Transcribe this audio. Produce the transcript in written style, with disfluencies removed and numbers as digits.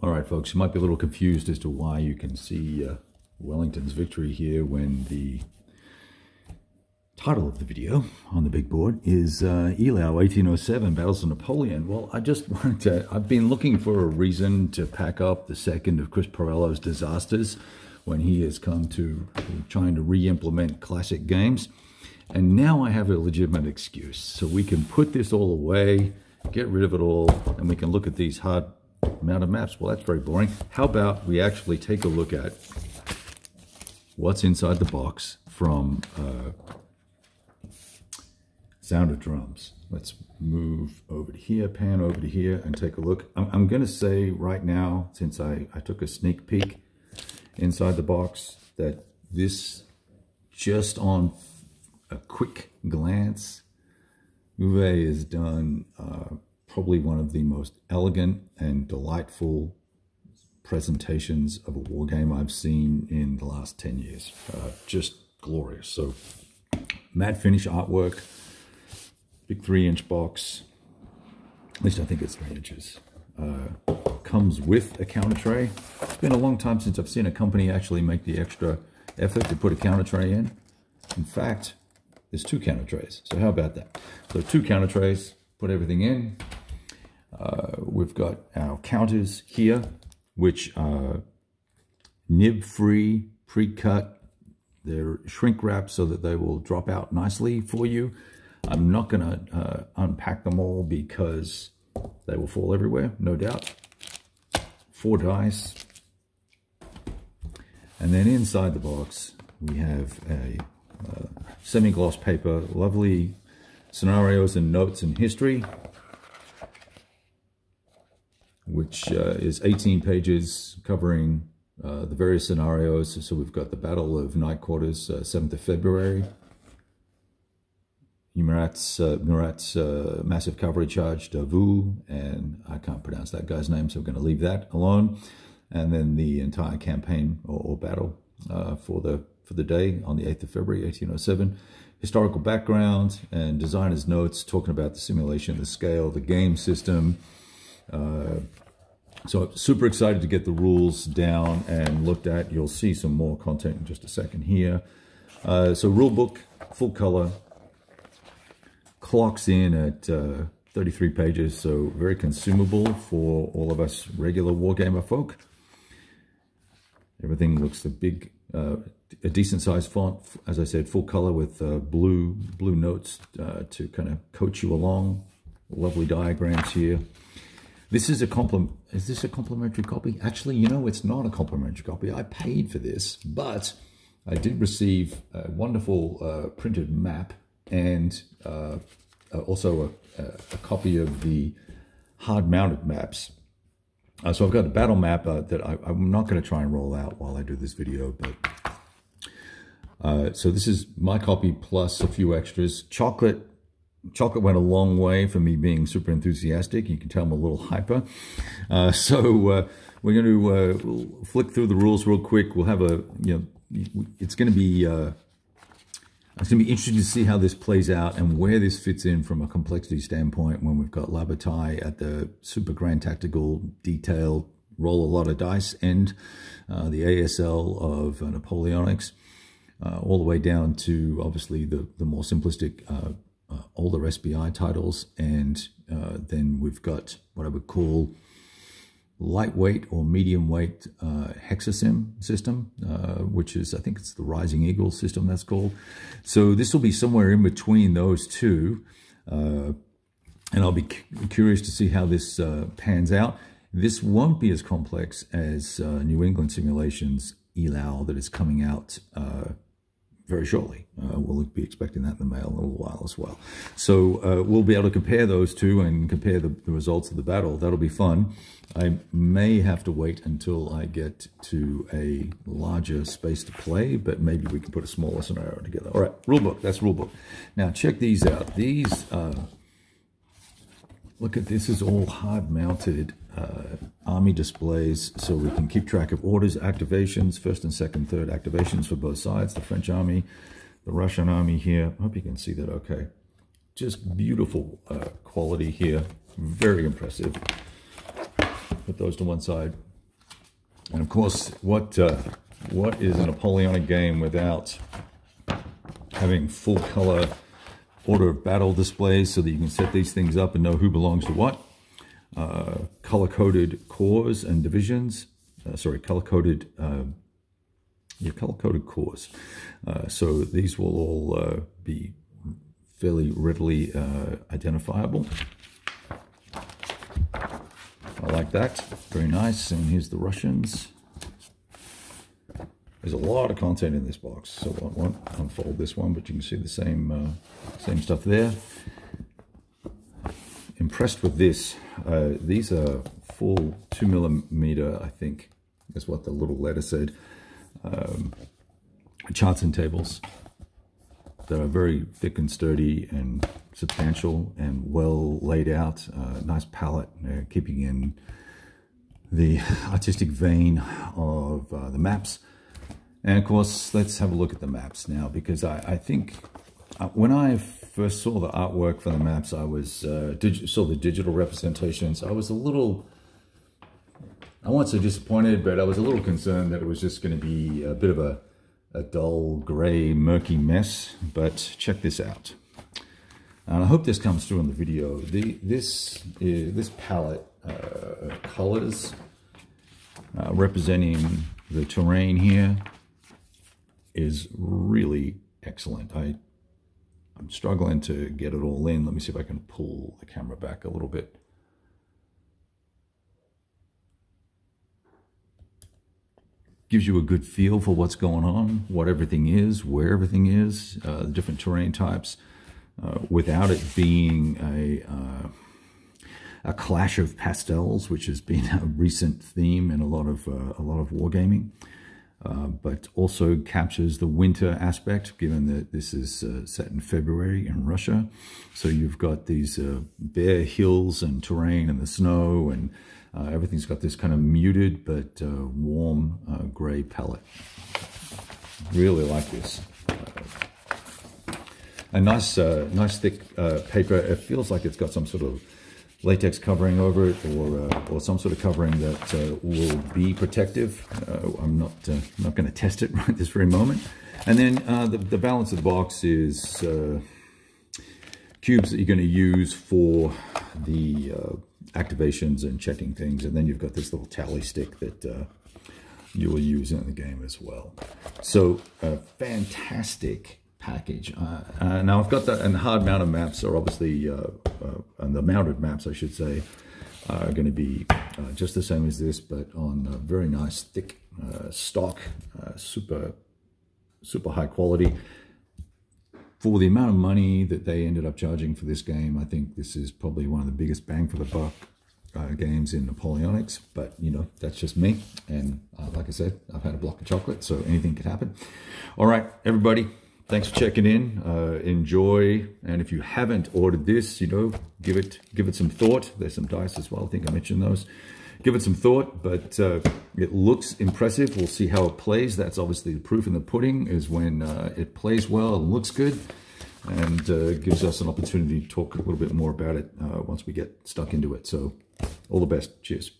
All right, folks, you might be a little confused as to why you can see Wellington's victory here when the title of the video on the big board is Eylau 1807 Battles of Napoleon. Well, I just wanted to, I've been looking for a reason to pack up the second of Chris Pirillo's disasters when he has come to trying to re-implement classic games. And now I have a legitimate excuse. So we can put this all away, get rid of it all, and we can look at these hard mounted maps. Well, that's very boring. How about we actually take a look at what's inside the box from Sound of Drums. Let's move over to here, pan over to here, and take a look. I'm going to say right now, since I took a sneak peek inside the box, that this, just on a quick glance, Uwe has done probably one of the most elegant and delightful presentations of a war game I've seen in the last 10 years. Just glorious. So matte finish artwork, big 3-inch box, at least I think it's 3 inches. Comes with a counter tray. It's been a long time since I've seen a company actually make the extra effort to put a counter tray in. In fact, there's 2 counter trays. So how about that? So 2 counter trays, put everything in. We've got our counters here, which are nib-free, pre-cut. They're shrink wrapped so that they will drop out nicely for you. I'm not going to unpack them all because they will fall everywhere, no doubt. 4 dice. And then inside the box, we have a semi-gloss paper, lovely scenarios and notes and history, which is 18 pages covering the various scenarios. So we've got the Battle of Night Quarters, 7th of February, Murat's massive cavalry charge, Davout, and I can't pronounce that guy's name, so we're going to leave that alone. And then the entire campaign or battle for the day on the 8th of February, 1807. Historical background and designer's notes talking about the simulation, the scale, the game system. So super excited to get the rules down and looked at. You'll see some more content in just a second here. So rule book, full color, clocks in at 33 pages, so very consumable for all of us regular wargamer folk. Everything looks a decent sized font, as I said, full color with blue notes to kind of coach you along. Lovely diagrams here. This is is this a complimentary copy? Actually, you know, it's not a complimentary copy. I paid for this, but I did receive a wonderful printed map and also a copy of the hard-mounted maps. So I've got a battle map that I'm not going to try and roll out while I do this video, but so this is my copy plus a few extras. Chocolate went a long way for me being super enthusiastic. You can tell I'm a little hyper. So we're going to flick through the rules real quick. We'll have it's going to be interesting to see how this plays out and where this fits in from a complexity standpoint when we've got La Bataille at the super grand tactical detail, roll a lot of dice, and the ASL of Napoleonics, all the way down to obviously the more simplistic older SBI titles. And then we've got what I would call lightweight or medium weight Hexasim system, which is, I think it's the Rising Eagle system that's called. So this will be somewhere in between those two, and I'll be curious to see how this pans out. This won't be as complex as New England Simulations Eylau that is coming out very shortly. We'll be expecting that in the mail in a little while as well. So we'll be able to compare those two and compare the results of the battle. That'll be fun. I may have to wait until I get to a larger space to play, but maybe we can put a smaller scenario together. All right, rulebook. That's rulebook. Now check these out. These, look at this, is all hard-mounted army displays, so we can keep track of orders, activations, first and second, third activations for both sides, the French army, the Russian army here. I hope you can see that okay. Just beautiful quality here, very impressive. Put those to one side. And of course, what is a Napoleonic game without having full color order of battle displays so that you can set these things up and know who belongs to what? Color-coded cores and divisions. Color-coded cores. So these will all be fairly readily identifiable. I like that. Very nice. And here's the Russians. There's a lot of content in this box, so I won't unfold this one, but you can see the same stuff there. Impressed with this. These are full 2mm, I think, is what the little letter said. Charts and tables that are very thick and sturdy and substantial and well laid out. Nice palette, keeping in the artistic vein of the maps. And of course, let's have a look at the maps now, because I think when I first saw the artwork for the maps, I was saw the digital representations. I was a little, I won't say disappointed, but I was a little concerned that it was just going to be a bit of a dull, gray, murky mess. But check this out. And I hope this comes through in the video. This palette of colors representing the terrain here is really excellent. I'm struggling to get it all in. Let me see if I can pull the camera back a little bit. Gives you a good feel for what's going on, what everything is, where everything is, the different terrain types, without it being a clash of pastels, which has been a recent theme in a lot of wargaming. But also captures the winter aspect, given that this is set in February in Russia. So you've got these bare hills and terrain and the snow, and everything's got this kind of muted but warm gray palette. Really like this. A nice thick paper. It feels like it's got some sort of latex covering over it, or some sort of covering that will be protective. I'm not going to test it right this very moment. And then the balance of the box is cubes that you're going to use for the activations and checking things. And then you've got this little tally stick that you will use in the game as well. So fantastic package. Now I've got that, and the hard mounted maps are obviously, and the mounted maps I should say, are going to be just the same as this, but on a very nice thick stock, super high quality. For the amount of money that they ended up charging for this game, I think this is probably one of the biggest bang for the buck games in Napoleonics, but you know, that's just me. And like I said, I've had a block of chocolate, so anything could happen. All right, everybody. Thanks for checking in. Enjoy, and if you haven't ordered this, you know, give it some thought. There's some dice as well. I think I mentioned those. Give it some thought, but it looks impressive. We'll see how it plays. That's obviously the proof in the pudding, is when it plays well and looks good, and gives us an opportunity to talk a little bit more about it once we get stuck into it. So, all the best. Cheers.